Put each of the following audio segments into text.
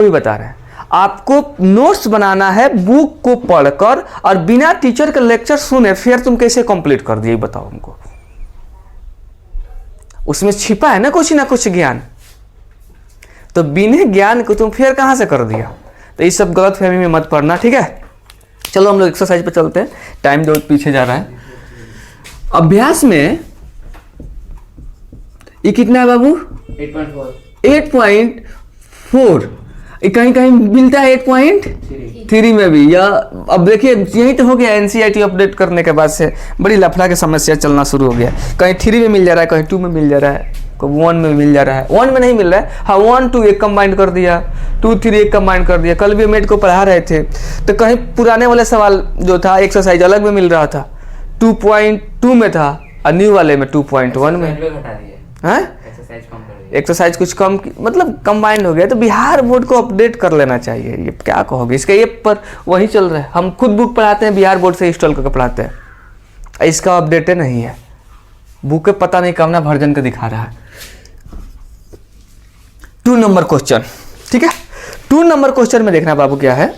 भी बता रहे हैं, आपको नोट्स बनाना है बुक को पढ़कर और बिना टीचर का लेक्चर सुने फिर तुम कैसे कंप्लीट कर दिए बताओ हमको। उसमें छिपा है ना कुछ ज्ञान, तो बिना ज्ञान को तुम फिर कहां से कर दिया। तो ये सब गलत फहमी में मत पड़ना, ठीक है। चलो हम लोग एक्सरसाइज पे चलते हैं, टाइम जो पीछे जा रहा है। अभ्यास में ये कितना है बाबू? 8.4। कहीं कहीं मिलता है 8.3 में भी, या अब देखिए यही तो हो गया एनसीईआरटी अपडेट करने के बाद से बड़ी लफड़ा की समस्या चलना शुरू हो गया। कहीं 3 में मिल जा रहा है, कहीं 2 में मिल जा रहा है, कहीं 1 में मिल जा रहा है। 1 में नहीं मिल रहा है, हाँ 1 2 एक कंबाइंड कर दिया, 2 3 एक कंबाइंड कर दिया। कल भी मेट को पढ़ा रहे थे तो कहीं पुराने वाले सवाल जो था एक्सरसाइज अलग में मिल रहा था, 2.2 में था और न्यू वाले में 2.1 में। एक्सरसाइज कुछ कम मतलब कंबाइंड हो गया। तो बिहार बोर्ड को अपडेट कर लेना चाहिए। ये क्या कहोगे इसके, ये पर वही चल रहा है। हम खुद बुक पढ़ाते हैं, बिहार बोर्ड से इंस्टॉल करके पढ़ाते हैं, इसका अपडेटेड नहीं है। बुक पे पता नहीं कम ना वर्जन का दिखा रहा है। 2 नंबर क्वेश्चन, ठीक है। 2 नंबर क्वेश्चन में देखना बाबू क्या है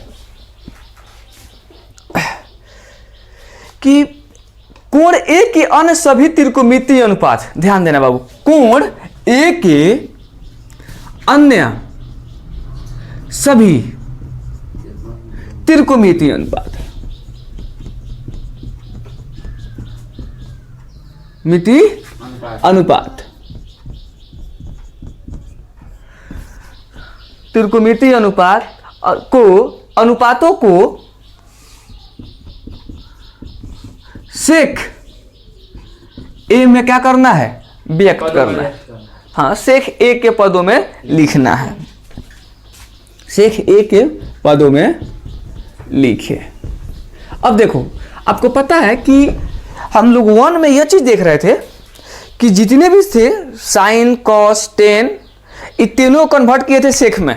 कि कोण ए के अन्य सभी त्रिकोणमितीय अनुपात, ध्यान देना बाबू, कोण ए के अन्य सभी त्रिकोणमितीय अनुपात, मिति अनुपात, त्रिकोणमितीय अनुपात को, अनुपातों को सेक ए में क्या करना है? व्यक्त करना है। हाँ, सेक ए के पदों में लिखना है। सेक ए के पदों में लिखिए। अब देखो, आपको पता है कि हम लोग 1 में यह चीज देख रहे थे कि जितने भी थे साइन कॉस टेन, ये तीनों कन्वर्ट किए थे सेक में,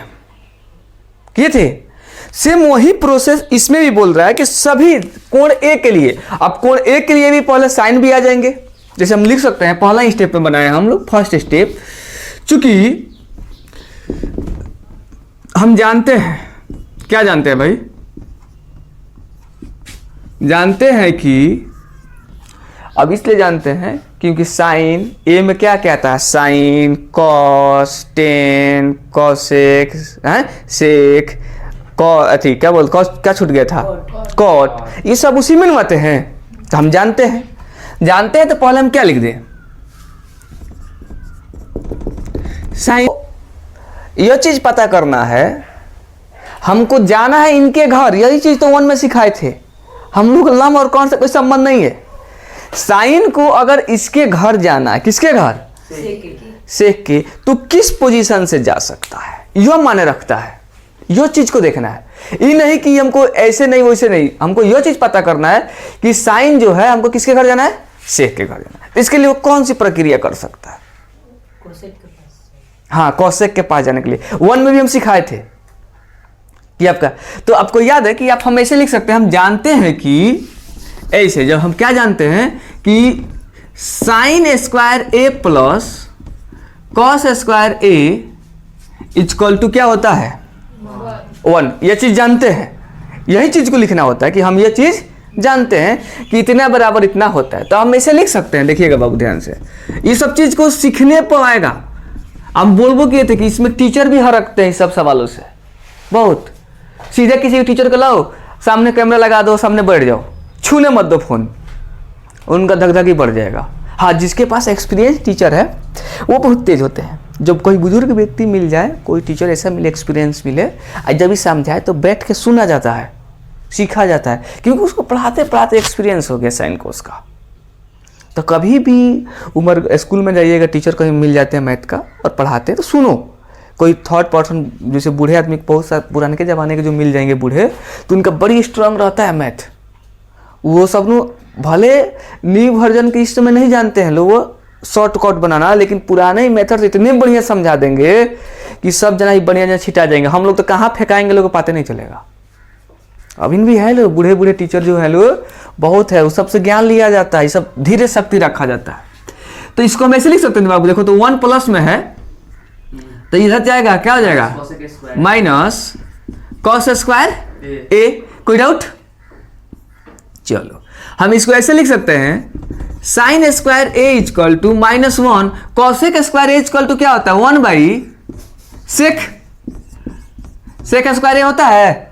किए थे। सेम वही प्रोसेस इसमें भी बोल रहा है कि सभी कोण ए के लिए, अब कोण ए के लिए भी पहले साइन भी आ जाएंगे। जैसे हम लिख सकते हैं, पहला स्टेप में बनाए हम लोग, फर्स्ट स्टेप। चूंकि हम जानते हैं, क्या जानते हैं भाई? जानते हैं कि, अब इसलिए जानते हैं क्योंकि साइन ए में क्या कहता है? साइन, कॉस, टेन, कॉसेक, सेक, अथी क्या बोलते, कॉस क्या छूट गया था? कॉट। ये सब उसी में आते हैं। तो हम जानते हैं तो पहले हम क्या लिख दें? साइन। यह चीज पता करना है, हमको जाना है इनके घर। यही चीज तो 1 में सिखाए थे हम लोग। लम और कौन सा कोई संबंध नहीं है। साइन को अगर इसके घर जाना है, किसके घर? सेक के, तो किस पोजीशन से जा सकता है, यह माने रखता है। यह चीज को देखना है। ये नहीं कि हमको ऐसे नहीं वैसे नहीं, हमको यह चीज पता करना है कि साइन जो है हमको किसके घर जाना है? सेक के घर जाना है। तो इसके लिए वो कौन सी प्रक्रिया कर सकता है? हाँ, कॉसेक के पास जाने के लिए 1 में भी हम सिखाए थे कि आपका, तो आपको याद है कि आप हम ऐसे लिख सकते हैं। हम जानते हैं कि ऐसे, जब हम क्या जानते हैं कि sine square A plus cos square A equal to क्या होता है? 1। यह चीज जानते हैं। यही चीज को लिखना होता है कि हम यह चीज जानते हैं कि इतना बराबर इतना होता है। तो हम ऐसे लिख सकते हैं। देखिएगा बाबू ध्यान से, ये सब चीज को सीखने पर आएगा। हम बोलबो किए थे कि इसमें टीचर भी हरकते हैं सब सवालों से बहुत। सीधे किसी टीचर को लाओ, सामने कैमरा लगा दो, सामने बैठ जाओ, छूने मत दो फोन, उनका धक-धक ही बढ़ जाएगा। हाँ, जिसके पास एक्सपीरियंस टीचर है वो बहुत तेज होते हैं। जब कोई बुजुर्ग व्यक्ति मिल जाए, कोई टीचर ऐसा मिले, एक्सपीरियंस मिले, और जब भी समझाए तो बैठ के सुना जाता है, सीखा जाता है, क्योंकि उसको पढ़ाते पढ़ाते एक्सपीरियंस हो गया साइन कोर्स का। तो कभी भी उम्र स्कूल में जाइएगा, टीचर कहीं मिल जाते हैं मैथ का और पढ़ाते हैं, तो सुनो। कोई थर्ड पर्सन, जैसे बूढ़े आदमी, बहुत सारे पुराने के ज़माने के जो मिल जाएंगे बूढ़े, तो उनका बड़ी स्ट्रांग रहता है मैथ। वो सब नो भले न्यू वर्जन के इस समय नहीं जानते हैं लोग, वो शॉर्टकट बनाना, लेकिन पुराने मेथड से इतने बढ़िया समझा देंगे कि सब जना ही बढ़िया छिटा जाएंगे। हम लोग तो कहाँ फेंकाएंगे, लोग को पता नहीं चलेगा। अभी भी है लोग, बूढ़े बूढ़े टीचर जो है लोग बहुत है, वो सबसे ज्ञान लिया जाता है, सब धीरे शक्ति रखा जाता है। तो इसको हम ऐसे लिख सकते हैं बाबू। देखो तो 1 प्लस में है तो इधर जाएगा, क्या हो जाएगा, माइनस कॉस स्क्वायर ए। कोई डाउट? चलो हम इसको ऐसे लिख सकते हैं, sine square A equal to -1 cosec square A equal to क्या होता है, 1 बाई सेक। सेक स्क्वायर ए होता है।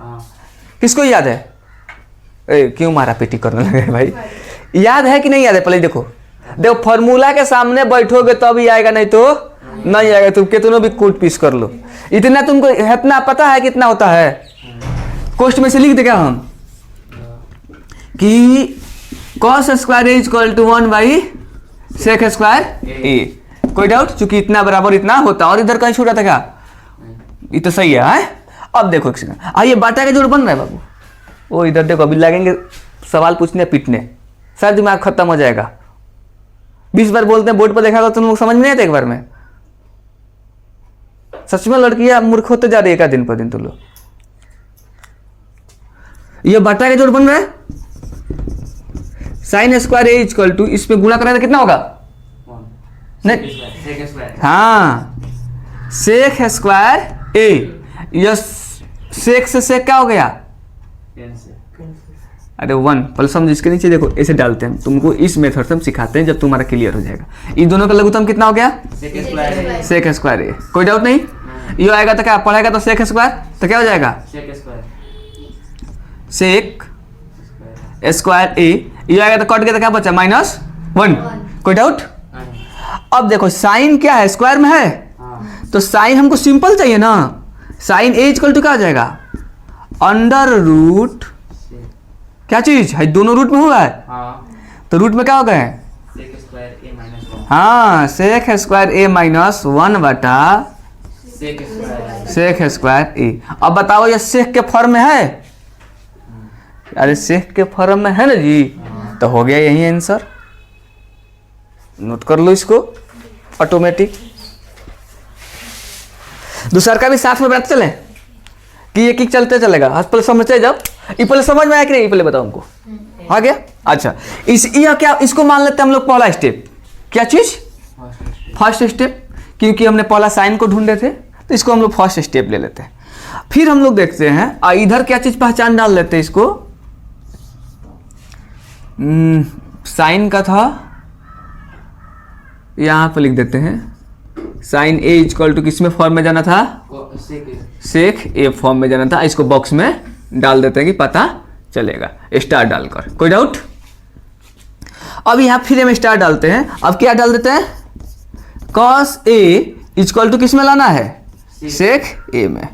किसको याद है? क्यों मारा पीटी करने लगे भाई? याद है कि नहीं याद है? पहले देखो फॉर्मूला के सामने बैठोगे तो अभी आएगा, नहीं तो नहीं आएगा। तुम कितनों भी कूट पीस कर लो, इतना तुमको इतना पता है कितना होता है। कोष्ट में से लिख देगा हम कि cos square A equal to 1 by sec square A. कोई डाउट? चूंकि इतना बराबर इतना होता, और इधर कहीं छूटा था क्या? ये तो सही है। अब देखो आइए बाटा का जोड़ बन रहा है बाबू। वो इधर देखो, अभी लगेंगे सवाल पूछने पीटने, सारा दिमाग खत्म हो जाएगा। 20 बार बोलते हैं, बोर्ड पर देखा तो तुम लोग समझ में नहीं आते एक बार में। सच में लड़कियां मूर्ख होते जा रही है, एक दिन पर दिन तुम लोग। ये बाटा का जोड़ बन रहा है, sine square A equal to, इसमें गुणा करें तो कितना होगा? नहीं, हाँ, सेक स्क्वायर ए। यह सेक से सेक क्या हो गया? अरे 1। पहले समझ, इसके नीचे देखो ऐसे डालते हैं। तुमको इस मेथड से हम सिखाते हैं, जब तुम्हारा क्लियर हो जाएगा। इन दोनों का लघुत्तम कितना हो गया? सेक स्क्वायर ए। कोई डाउट नहीं? ये आएगा तो क्या पढ़ेगा, तो सेक स्क्वायर तो क्या हो जाएगा? सेक स्क्वायर ए। ये आएगा तो कट गया तो क्या बचा? -1। कोई डाउट? अब देखो साइन क्या है, स्क्वायर में है, तो साइन हमको सिंपल चाहिए ना। साइन ए इक्वल टू क्या हो जाएगा? अंडर रूट, क्या चीज है, दोनों रूट में हुआ है। तो रूट में क्या हो गए? हाँ, सेक स्क्वायर ए -1 बटा सेक स्क्वायर ए। अब बताओ ये सेक के फॉर्म में है? अरे सेक के फॉर्म में है ना जी, तो हो गया यही आंसर। नोट कर लो इसको, ऑटोमेटिक। दूसरा का भी साथ में बैठ चले कि एक चलते चलेगा। आज पहले समझते, जब ये पहले समझ में आया कि नहीं, पहले बताओ हमको। आ गया? अच्छा, ये क्या, इसको मान लेते हैं हम लोग पहला स्टेप। क्या चीज? फर्स्ट स्टेप, क्योंकि हमने पहला साइन को ढूंढे थे, तो इसको हम लोग फर्स्ट स्टेप ले लेते हैं। फिर हम लोग देखते हैं इधर क्या चीज पहचान डाल लेते हैं इसको। साइन का था, यहां पर लिख देते हैं साइन ए इक्वल टू किस में फॉर्म में जाना था? सेक ए फॉर्म में जाना था। इसको बॉक्स में डाल देते हैं कि पता चलेगा, स्टार डालकर। कोई डाउट? अब यहां फिर हम स्टार डालते हैं। अब क्या डाल देते हैं? कॉस ए इक्वल टू किस में लाना है? सेक ए में।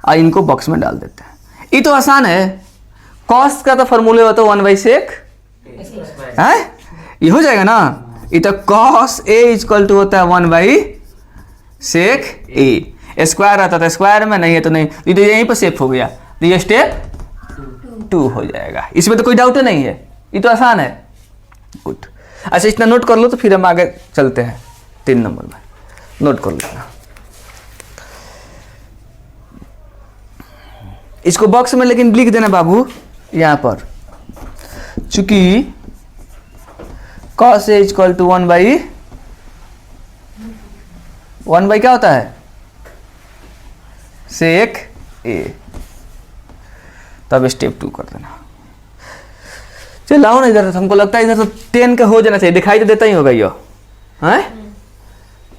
और इनको बॉक्स में डाल देते हैं। ये तो आसान है। कॉस का तो फॉर्मूले होता है 1 बाई सेक है, ये हो जाएगा ना। ये तो कॉस ए इक्वल टू होता है 1 बाई सेक ए। स्क्वायर आता था स्क्वायर में, नहीं है तो नहीं, ये तो यहीं पर सेफ हो गया। तो ये स्टेप 2 हो जाएगा। इसमें तो कोई डाउट नहीं है, ये तो आसान है। गुड। अच्छा, इतना नोट कर लो, तो फिर हम आगे चलते हैं 3 नंबर में। नोट कर लेना इसको बॉक्स में, लेकिन लिख देना बाबू यहां पर, चूंकि cos A equal to 1 by क्या होता है? सेक ए। तब स्टेप 2 कर देना। चल आओ ना इधर, हमको लगता है इधर तो 10 का हो जाना चाहिए। दिखाई तो देता ही होगा ये, हैं?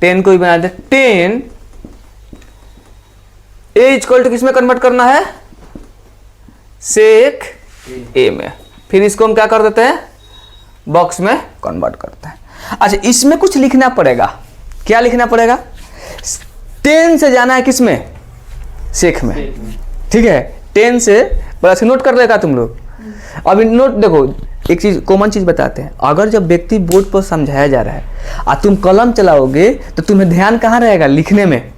10 को ही बना दे। 10 ए इक्वल टू किस में कन्वर्ट करना है? सेक ए में। फिर इसको हम क्या कर देते हैं? बॉक्स में कन्वर्ट करते हैं। अच्छा, इसमें कुछ लिखना पड़ेगा। क्या लिखना पड़ेगा? 10 से जाना है किस में? सेक में। ठीक है, 10 से बड़ा से नोट कर लेगा तुम लोग। अभी नोट देखो, एक चीज कॉमन चीज बताते हैं। अगर जब व्यक्ति बोर्ड पर समझाया जा रहा है और तुम कलम चलाओगे, तो तुम्हें ध्यान कहाँ रहेगा? लिखने में।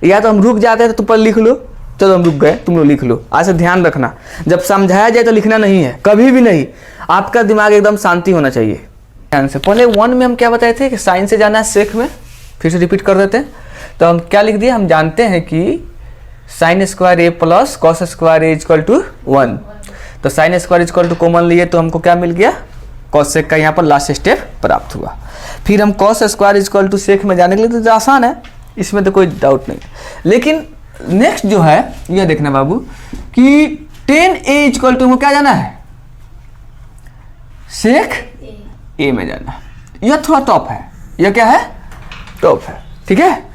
या तो हम रुक जाते हैं तो तुम पर लिख लो, चलो हम रुक गए, तुम लोग लिख लो। आज से ध्यान रखना, जब समझाया जाए तो लिखना नहीं है, कभी भी नहीं। आपका दिमाग एकदम शांति होना चाहिए। ध्यान से, पहले 1 में हम क्या बताए थे कि साइन से जाना है सेक में। फिर से रिपीट कर देते हैं। तो हम क्या लिख दिए? हम जानते हैं कि sine square A plus cos square A equal to 1। तो sine square equal to common लिए तो हमको क्या मिल गया? कॉस सेक का यहाँ पर लास्ट स्टेप प्राप्त हुआ। फिर हम कॉस स्क्वायर इक्वल टू सेक में जाने के लिए तो आसान है, इसमें तो कोई डाउट नहीं। लेकिन नेक्स्ट जो है यह देखना बाबू कि 10a इक्वल टू को क्या जाना है, सेक ए में जाना है। यह थोड़ा टॉप है, यह क्या है, टॉप है, ठीक है।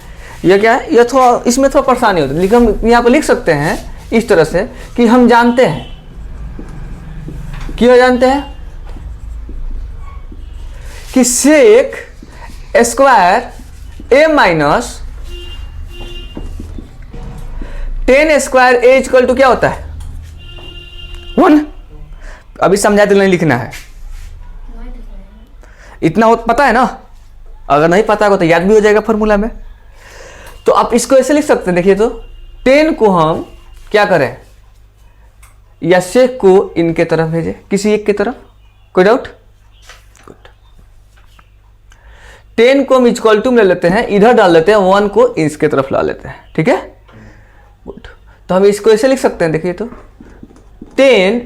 यह क्या है, यह थोड़ा, इसमें थोड़ा परेशानी होती है, लेकिन हम यहाँ पर लिख सकते हैं इस तरह से कि हम जानते हैं, क्यों जानते हैं कि sec square A minus 10 square A equal to क्या होता है, 1। अभी समझाते नहीं लिखना है, इतना पता है ना, अगर नहीं पता होगा तो याद भी हो जाएगा फॉर्मूला में। तो आप इसको ऐसे लिख सकते हैं, देखिए तो 10 को हम क्या करें, या सेक को इनके तरफ भेजें, किसी एक की तरफ, कोई डाउट? गुड। 10 को हम इक्वल टू में ले लेते हैं, इधर डाल लेते हैं, 1 को इसके तरफ ला लेते हैं, ठीक है। गुड। तो हम इसको ऐसे लिख सकते हैं, देखिए तो 10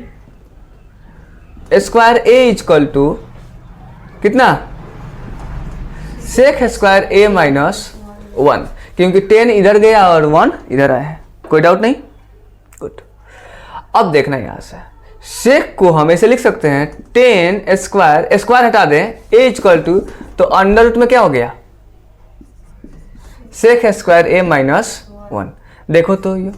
स्क्वायर ए इक्वल टू कितना, सेक स्क्वायर ए माइनस 1, क्योंकि 10 इधर गया और 1 इधर आया है, कोई डाउट नहीं। गुड। अब देखना यहां से सेक को हम ऐसे लिख सकते हैं 10 स्क्वायर, स्क्वायर हटा दें, ए इक्वल टू, तो अंडर रूट में क्या हो गया, सेक स्क्वायर ए माइनस 1। देखो तो ये,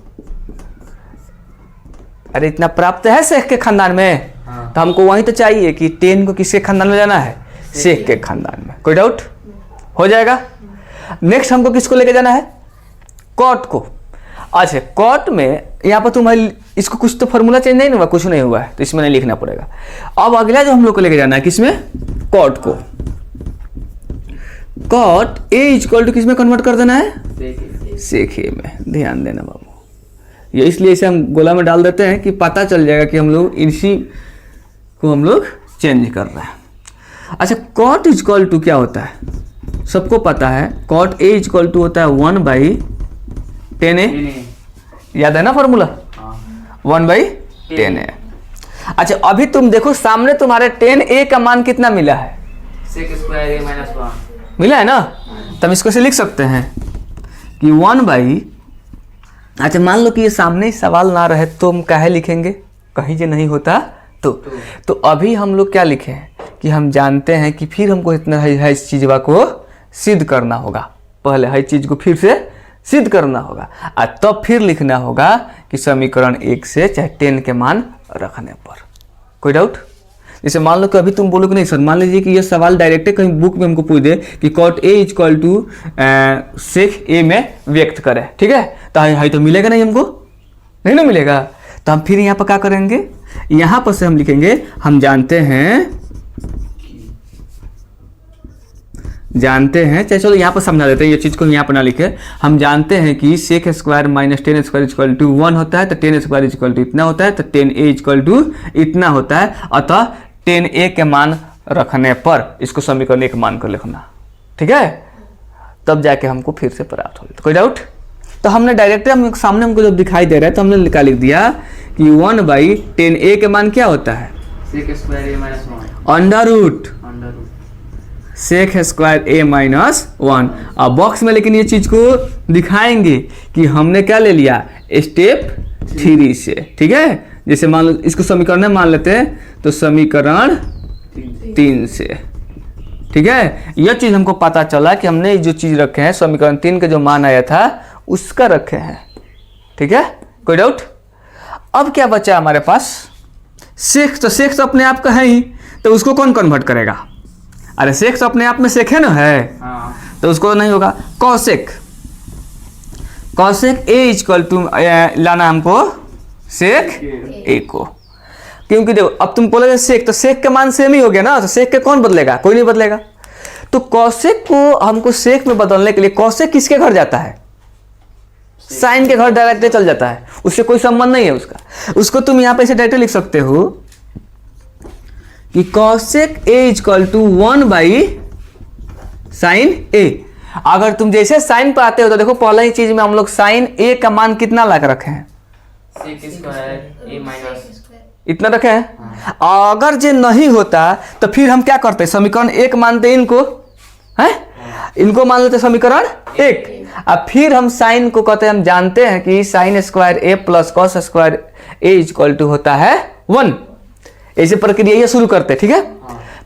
अरे इतना प्राप्त है सेक के खानदान में, तो हमको वहीं तो चाहिए कि 10 को किसके खानदान में जाना है, सेक के खानदान में, कोई डाउट? हो जाएगा। नेक्स्ट हमको किसको लेके जाना है, कॉट को। अच्छा, कॉट में यहाँ पर तुम्हारी इसको कुछ तो फॉर्मूला चेंज नहीं हुआ, कुछ नहीं हुआ है, तो इसमें नहीं लिखना पड़ेगा। अब अगला जो हम लोग को लेके जाना है किसमें, कॉट को। कॉट ए इक्वल टू किसमें कन्वर्ट कर देना है, सेक ए में। ध्यान देना बाबू, ये इसलिए इसे हम गोला में डाल देते हैं कि पता चल जाएगा कि हम लोग इसी को हम लोग चेंज कर रहे हैं। अच्छा, कॉट इक्वल टू क्या होता है, सबको पता है, कॉट ए इक्वल टू होता है 1/10a, याद है ना फॉर्मूला, 1/10a। अच्छा, अभी तुम देखो सामने तुम्हारे 10a का मान कितना मिला है, सेक स्क्वायर ए माइनस 1 मिला है ना। तब इसको से लिख सकते हैं कि 1/, अच्छा मान लो कि ये सामने सवाल ना रहे तो हम काहे लिखेंगे, कहीं जो नहीं होता तो अभी हम लोग क्या लिखे हैं कि हम जानते हैं कि फिर हमको इतना है इस चीज़ को सिद्ध करना होगा, पहले हर चीज़ को फिर से सिद्ध करना होगा, और तब फिर लिखना होगा कि समीकरण 1 से चाहे 10 के मान रखने पर। कोई डाउट? जैसे मान लो कि अभी तुम बोलोगे नहीं सर, मान लीजिए कि ये सवाल डायरेक्ट कहीं बुक में हमको पूछ दे कि कॉट ए इक्वल टू सेक ए में व्यक्त करे, ठीक है, तो हाई तो मिलेगा नहीं, हमको नहीं ना मिलेगा। तो हम फिर यहाँ पर क्या करेंगे, यहाँ पर से हम लिखेंगे, हम जानते हैं चाहे चलो यहाँ पर समझा देते हैं, ये चीज़ को यहाँ पर ना लिखे, हम जानते हैं कि sec square minus 10 square equal to 1 होता है, तो 10 स्क्वायर इक्वल टू इतना होता है, तो 10a इक्वल टू इतना होता है, अतः 10a के मान रखने पर इसको समीकरण 1 मान कर लिखना, ठीक है, तब जाके हमको फिर से प्राप्त होगा। तो कोई डाउट? तो हमने डायरेक्ट हम सामने हमको जब दिखाई दे रहा है तो हमने लिख दिया कि 1/10a के मान क्या होता है, sec square A minus 1 under root sec square A minus 1। अब बॉक्स में लेकिन ये चीज को दिखाएंगे कि हमने क्या ले लिया, स्टेप 3 से, ठीक है। जैसे मान लो इसको समीकरण में मान लेते हैं, तो समीकरण 3 से, ठीक है। यह चीज हमको पता चला कि हमने जो चीज रखे हैं समीकरण 3 का जो मान आया था उसका रखे हैं, ठीक है, कोई डाउट? अब क्या बचा हमारे पास, सेक। तो सेक तो अपने आप का है ही, तो उसको कौन कन्वर्ट करेगा, अरे सेक तो अपने आप में सेक है ना, है, तो उसको नहीं होगा। कॉसेक ए इक्वल टू लाना हमको सेक ए को, क्योंकि देखो अब तुम बोलोगे सेक, तो सेक का मान सेम ही हो गया ना, तो सेक के कौन बदलेगा, कोई नहीं बदलेगा। तो कॉसेक को हमको सेक में बदलने के लिए कॉसेक किसके घर जाता है, साइन के घर डायरेक्ट चल जाता है, उससे कोई संबंध नहीं है उसका। उसको तुम यहाँ पे ऐसे डायरेक्ट लिख सकते हो कि cosec A equal to 1/sin A. अगर तुम जैसे साइन पर आते हो तो देखो पहला ही चीज में हम लोग साइन ए का मान कितना ला कर रखे हैं, सेक स्क्वायर ए माइनस इतना रखे हैं। अगर जो नहीं होता तो फिर हम क्या करते, समीकरण 1 मानते इनको, है, इनको मान लेते समीकरण 1। अब फिर हम साइन को कहते हैं, हम जानते हैं कि sine square A plus cos square A equal to होता है 1। ऐसे प्रक्रिया ये शुरू करते हैं, ठीक है।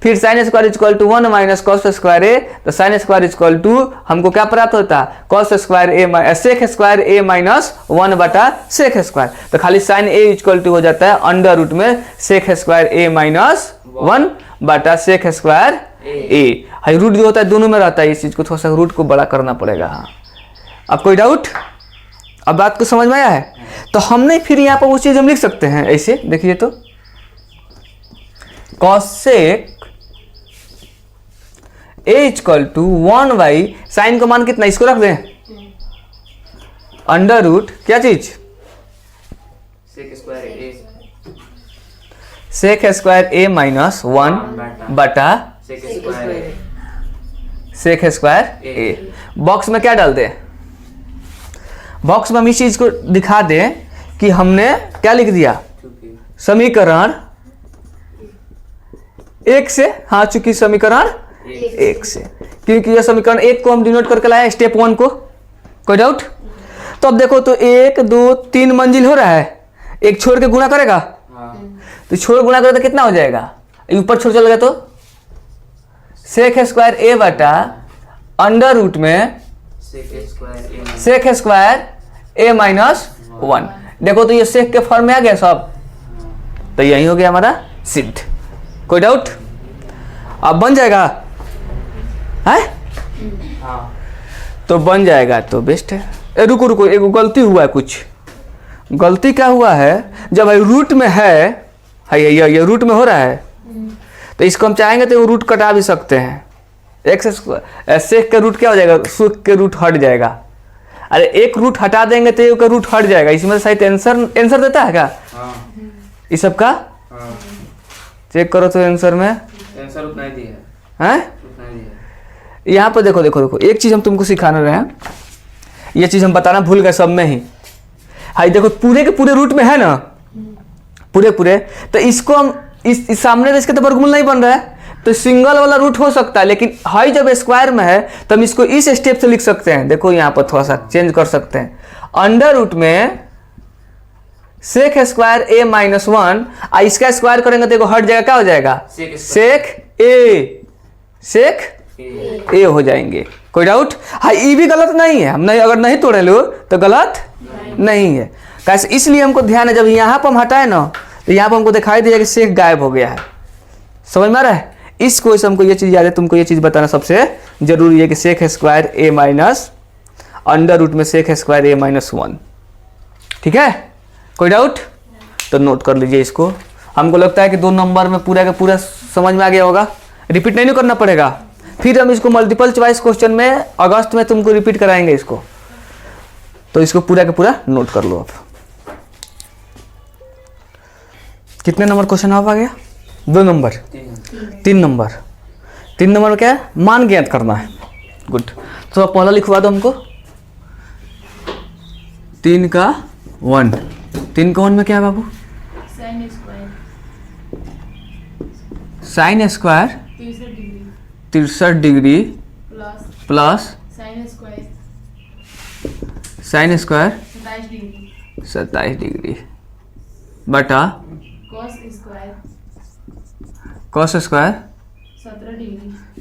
फिर sine square equal to 1 minus cos square A, तो साइन स्क्वायर इक्वल टू हमको क्या प्राप्त होता है, cos square A sec square A minus 1 बटा सेक स्क्वायर। तो खाली साइन ए इक्वल टू हो जाता है अंडर रूट में सेक स्क्वायर ए माइनस 1 बटा सेक स्क्वायर ए। हाई रूट जो होता है दोनों में रहता है, इस चीज को थोड़ा सा रूट को बड़ा करना पड़ेगा। हाँ, अब कोई डाउट? अब बात को समझ में आया है? तो हमने फिर यहाँ पर वो चीज हम लिख सकते हैं ऐसे, देखिए तो cosec A equal to 1 by sine का मान कितना, इसको रख दें अंडर रूट क्या चीज, सेक square A, sec square A minus 1 बटा सेक स्क्वायर सेक स्क्वायर ए। बॉक्स में क्या डाल दें, बॉक्स में हम इस चीज को दिखा दें कि हमने क्या लिख दिया, समीकरण 1 से। हाँ, चूंकि समीकरण 1 से, क्योंकि यह समीकरण 1 को हम डिनोट करके लाए स्टेप 1 को। कोई डाउट? तो अब देखो तो 1 2 3 मंजिल हो रहा है, एक छोड़ के गुणा करेगा, तो छोड़ गुणा करेगा तो कितना हो जाएगा, ऊपर छोड़ चल गया तो सेक स्क्वायर ए बटा अंडर रूट में सेक स्क्वायर ए माइनस 1। देखो तो ये सेक के फॉर्म में आ गया सब, तो यही हो गया हमारा सिद्ध। कोई डाउट? अब बन जाएगा है? तो बन जाएगा तो बेस्ट है। रुको रुको, एक गलती हुआ है, कुछ गलती क्या हुआ है, जब रूट में है ये रूट में हो रहा है, तो इसको हम चाहेंगे तो रूट कटा भी सकते हैं। एक्स सेक का रूट क्या हो जाएगा, सुख के रूट हट जाएगा। अरे एक रूट हटा देंगे तो एक रूट हट जाएगा। इसमें शायद आंसर देता है क्या इस सब का? चेक करो तो आंसर में आंसर उतना ही दिया है। यहाँ पर देखो देखो देखो, एक चीज हम तुमको सिखाना रहे हैं, ये चीज हम बताना भूल गए सब में ही। हाई देखो पूरे के पूरे रूट में है ना, पूरे, तो इसको हम इस सामने इसके तो वर्गमूल नहीं बन रहा है, तो सिंगल वाला रूट हो सकता है, लेकिन हाई जब स्क्वायर में है तो हम इसको इस स्टेप से लिख सकते हैं। देखो यहाँ पर थोड़ा सा चेंज कर सकते हैं, अंडर रूट में सेक स्क्वायर ए माइनस 1, इसका स्क्वायर करेंगे तो देखो हट जाएगा, क्या हो जाएगा, सेक ए हो जाएंगे। कोई डाउट? हाँ, ये भी गलत नहीं है, हम नहीं अगर नहीं तोड़े लो तो गलत नहीं है। कैसे? इसलिए हमको ध्यान है, जब यहाँ पर हम हटाए ना तो यहाँ पर हमको दिखाई दिया कि सेक गायब हो गया है। समझ में आ रहा है? इसको हमको ये चीज़ याद है, तुमको ये चीज़ बताना सबसे जरूरी है कि sec square A minus under root में सेक स्क्वायर ए माइनस 1। ठीक है? कोई डाउट? तो नोट कर लीजिए इसको। हमको लगता है कि 2 नंबर में पूरा का पूरा समझ में आ गया होगा, रिपीट नहीं करना पड़ेगा। फिर हम इसको मल्टीपल चॉइस क्वेश्चन में अगस्त में तुमको रिपीट कराएंगे इसको, तो इसको पूरा का पूरा नोट कर लो। अब कितने नंबर क्वेश्चन आप आ गया? 2 नंबर, 3 नंबर। 3 नंबर में क्या है? मान ज्ञात करना है। गुड, तो पहला लिखवा दो हमको। 3 का 1, 3 का 1 में क्या है बाबू? Sine square 63 degree plus sine square 27 degree बटा cos square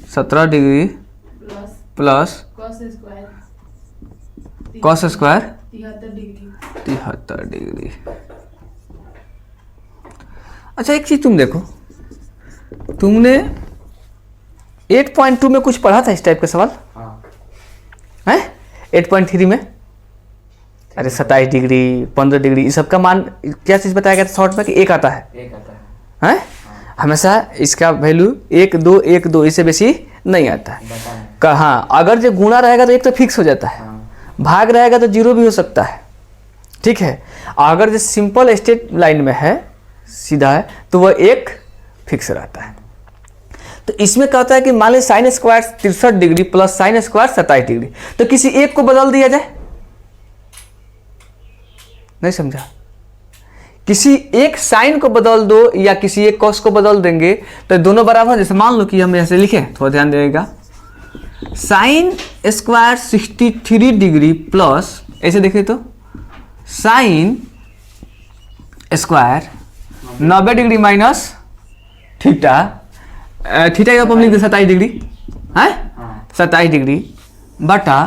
17 degree plus cos square 73 degree. अच्छा, एक चीज तुम देखो, तुमने 8.2 में कुछ पढ़ा था इस टाइप का सवाल है? 8.3 में अरे 27 डिग्री 15 डिग्री इस सब का मान क्या चीज बताया गया था शॉर्ट में कि एक आता है, हैं? हमेशा इसका वैल्यू 1 2 1 2, इससे बेसी नहीं आता है। कहाँ अगर जो गुणा रहेगा तो 1 तो फिक्स हो जाता है, भाग रहेगा तो 0 भी हो सकता है। ठीक है, अगर जो सिंपल स्ट्रेट लाइन में है, सीधा है, तो वह 1 फिक्स रहता है। तो इसमें कहता है कि मान लीजिए sign square 63 degree plus sine square 27 degree, तो किसी एक को बदल दिया जाए। नहीं समझा? किसी एक साइन को बदल दो या किसी एक कॉस को बदल देंगे तो दोनों बराबर। जैसे मान लो कि हम ऐसे लिखें, थोड़ा ध्यान देगा, साइन स्क्वायर 63 डिग्री प्लस, ऐसे देखिए तो sine square 90 degree minus theta, theta का हम लिख दें 27 डिग्री है, 27 डिग्री बटा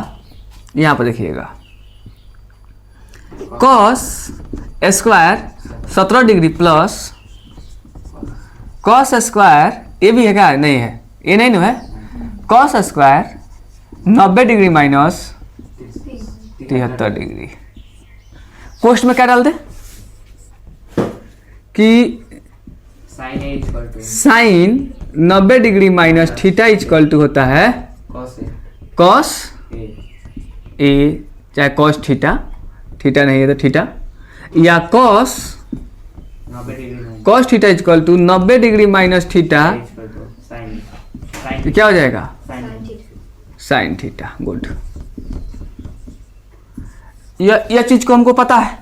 यहाँ पर देखिएगा cos square 17 degree plus cos square, ये भी है क्या? नहीं है, ये नहीं है, cos square 90 degree minus 73 degree. कोष्ट में क्या डाल दे कि sine A equal to sine 90 degree minus theta equal to होता है कॉस ए कॉस ए ए, चाहे कॉस थीटा, थीटा नहीं है तो थीटा, या cos 90 degree cos theta equal to 90 degree minus theta, equal to sine तो साइन क्या हो जाएगा? Sign sine theta. गुड, यह चीज को हमको पता है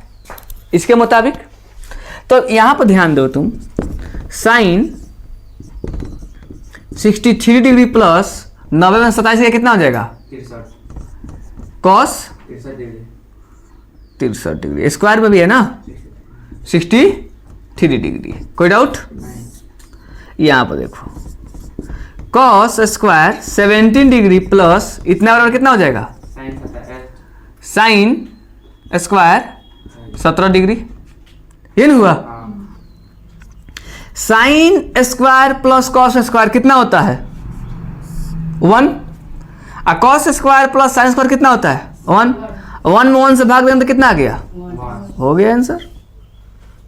इसके मुताबिक। तो यहां पर ध्यान दो तुम, साइन 63 डिग्री प्लस 90 में 27 का कितना हो जाएगा? 63 कॉस 63 डिग्री 63 डिग्री, स्क्वायर में भी है ना 63 डिग्री, कोई डाउट? यहां पर देखो कॉस स्क्वायर 17 डिग्री प्लस इतना बराबर कितना हो जाएगा? साइन साइन स्क्वायर 17 डिग्री, ये नहीं हुआ? Sign square plus cos square कितना होता है? 1। और cos square plus sine square कितना होता है? 1। 1 में 1 से भाग देंगे तो कितना आ गया? हो गया आंसर।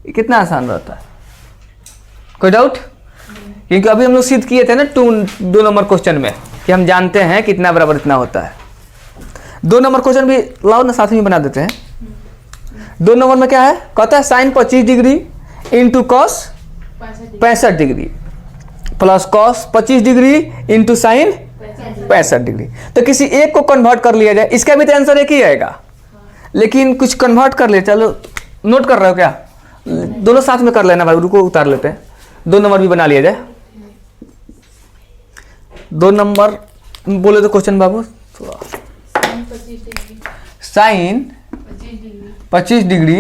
ये कितना आसान रहता है, कोई डाउट? क्योंकि अभी हम लोग सिद्ध किए थे ना 2 नंबर क्वेश्चन में कि हम जानते हैं कितना बराबर इतना होता है। 2 नंबर क्वेश्चन भी लाओ ना, साथ में बना देते हैं। 2 नंबर में क्या है? कहता है sine 25 degree into cos 65 degree plus cos 25 degree into sine 65 degree. तो किसी एक को कन्वर्ट कर लिया जाए, इसका भी तो आंसर एक ही आएगा, लेकिन कुछ कन्वर्ट कर ले। चलो नोट कर रहे हो क्या? दोनों साथ में कर लेना भाई, रुको उतार लेते हैं। 2 नंबर भी बना लिया जाए। 2 नंबर बोले तो क्वेश्चन बाबू थोड़ा, साइन 25 डिग्री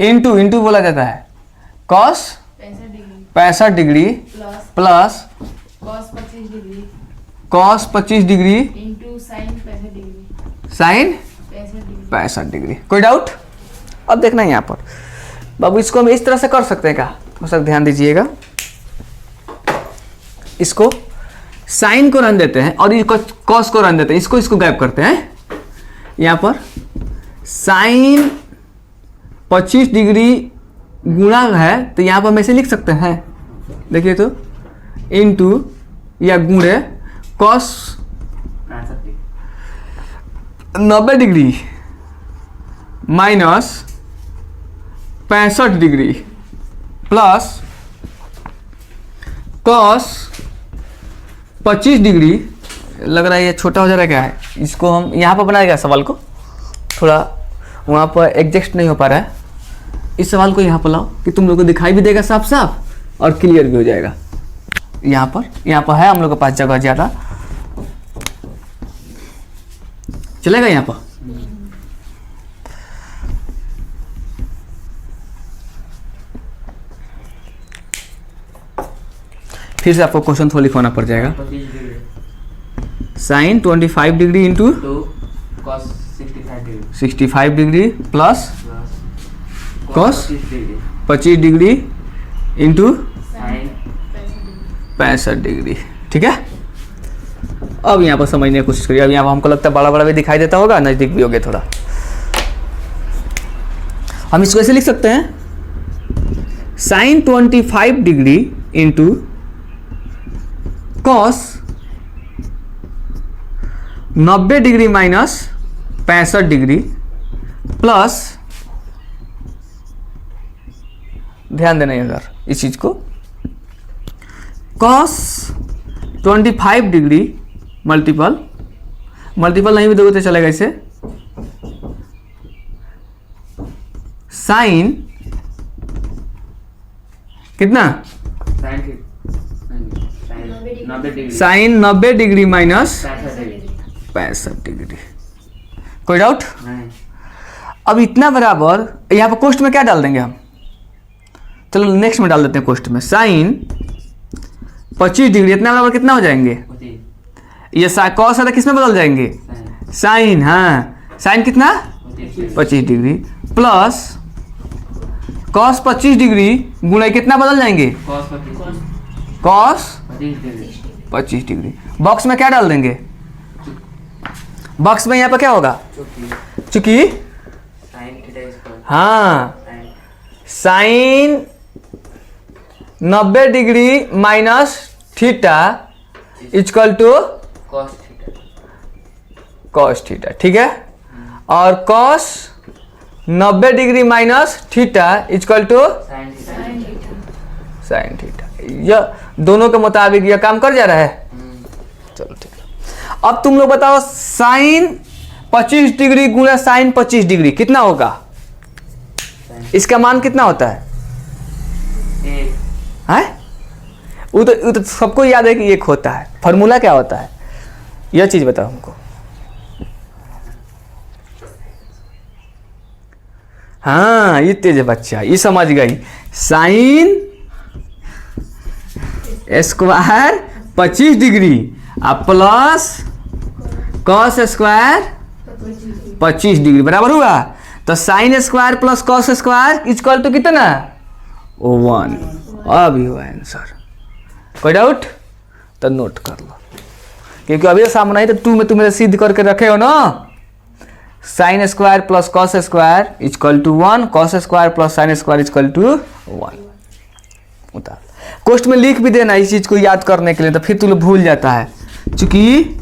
इंटू इंटू बोला जाता है cos 65 degree plus cos 25 degree sine 65 degree. कोई डाउट? अब देखना यहाँ पर बाबू, इसको हम इस तरह से कर सकते हैं क्या? थोड़ा सा ध्यान दीजिएगा। इसको साइन को रन देते हैं और ये कॉस को रन देते हैं, इसको गायब करते हैं। यहाँ पर साइन 25 डिग्री गुणा है, तो यहाँ पर हम ऐसे लिख सकते हैं, देखिए तो इनटू या गुणे cos 90 degree minus 65 degree plus cos 25 degree. लग रहा है ये छोटा हो जा रहा है, क्या है? इसको हम यहाँ पर बनाएगा सवाल को, थोड़ा वहाँ पर एडजस्ट नहीं हो पा रहा है। इस सवाल को यहाँ पर लाओ कि तुम लोग को दिखाई भी देगा साफ साफ और क्लियर भी हो जाएगा। यहाँ पर है हम लोग के पास जगह ज़्यादा, चलेगा यहाँ पर। फिर से आपको क्वेश्चन थोड़ा लिखवाना पड़ जाएगा। 25 degree sine 25 degree into two cos 65 degree 65 degree plus cos 25 degree into sine 65 degree. ठीक है, अब यहाँ पर समझने की कोशिश करिए। अब यहाँ पर हमको लगता है बड़ा बड़ा भी दिखाई देता होगा, नज़दीक भी हो गया थोड़ा। हम इसको ऐसे लिख सकते हैं, sine 25 degree into cos 90 degree minus 65 degree plus, ध्यान देना है सर इस चीज को, कॉस 25 डिग्री मल्टीपल नहीं भी दोगे तो चलेगा इसे, साइन कितना 90 degree sine 90 degree minus 65 degree 65 degree. कोई डाउट? नहीं। अब इतना बराबर यहाँ पर कोष्ट में क्या डाल देंगे हम? चलो नेक्स्ट में डाल देते हैं कोष्ट में। साइन 25 डिग्री इतना बराबर कितना हो जाएंगे? ये कॉस है किस में बदल जाएंगे? साइन। हाँ, साइन कितना? 25 डिग्री प्लस कॉस 25 डिग्री गुणा कितना बदल जाएंगे? Cos 25 degree. बॉक्स में क्या डाल देंगे? बॉक्स में यहाँ पर क्या होगा? चूंकि हाँ sine 90 degree minus theta equal to cos theta, ठीक है। और cos 90 degree minus theta equal to sine theta. यह दोनों के मुताबिक यह काम कर जा रहा है। चलो ठीक है। अब तुम लोग बताओ साइन 25 डिग्री गुणा साइन 25 डिग्री कितना होगा? इसका मान कितना होता है? वो तो सबको याद है कि एक होता है। फॉर्मूला क्या होता है? यह चीज बताओ हमको। हाँ ये तेज है बच्चा, ये समझ गई। साइन स्क्वायर 25 डिग्री अब प्लस कॉस स्क्वायर 25 डिग्री बराबर हुआ। तो sine square plus cos square equal to कितना? 1। अभी हुआ आंसर। कोई डाउट? तो नोट कर लो, क्योंकि अभी सामने तो 2 में तुम सिद्ध करके रखे हो ना। Sine square plus cos square equal to 1, cos square plus sine square equal to 1। उतार कोष्ट में लिख भी देना इस चीज को याद करने के लिए, तो फिर तुम लोग भूल जाता है। चूंकि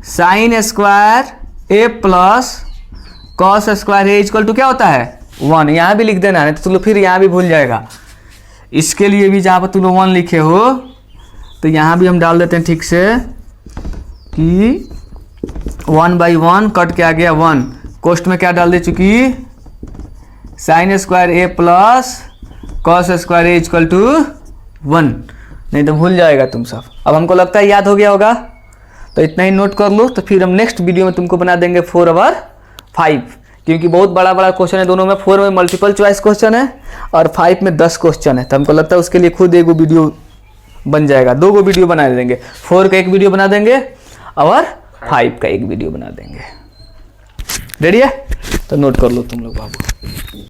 sine square A plus cos square A equal to क्या होता है? 1। यहाँ भी लिख देना है, तो तुम लोग फिर यहाँ भी भूल जाएगा। इसके लिए भी जहाँ पर तुम लोग 1 लिखे हो तो यहाँ भी हम डाल देते हैं ठीक से कि 1/1 कट के आ गया 1। कोष्ट में क्या डाल दे? चूंकि sine square A plus cos square A equal to 1, नहीं तो भूल जाएगा तुम सब। अब हमको लगता है याद हो गया होगा, तो इतना ही नोट कर लो। तो फिर हम नेक्स्ट वीडियो में तुमको बना देंगे 4/5, क्योंकि बहुत बड़ा बड़ा क्वेश्चन है दोनों में। 4 में मल्टीपल चॉइस क्वेश्चन है और 5 में 10 क्वेश्चन है। तो हमको लगता है उसके लिए खुद एक वीडियो बन जाएगा, 2 वीडियो बना देंगे। 4 का एक वीडियो बना देंगे और 5 का एक वीडियो बना देंगे। रेडी है? तो नोट कर लो तुम लोग बाबू।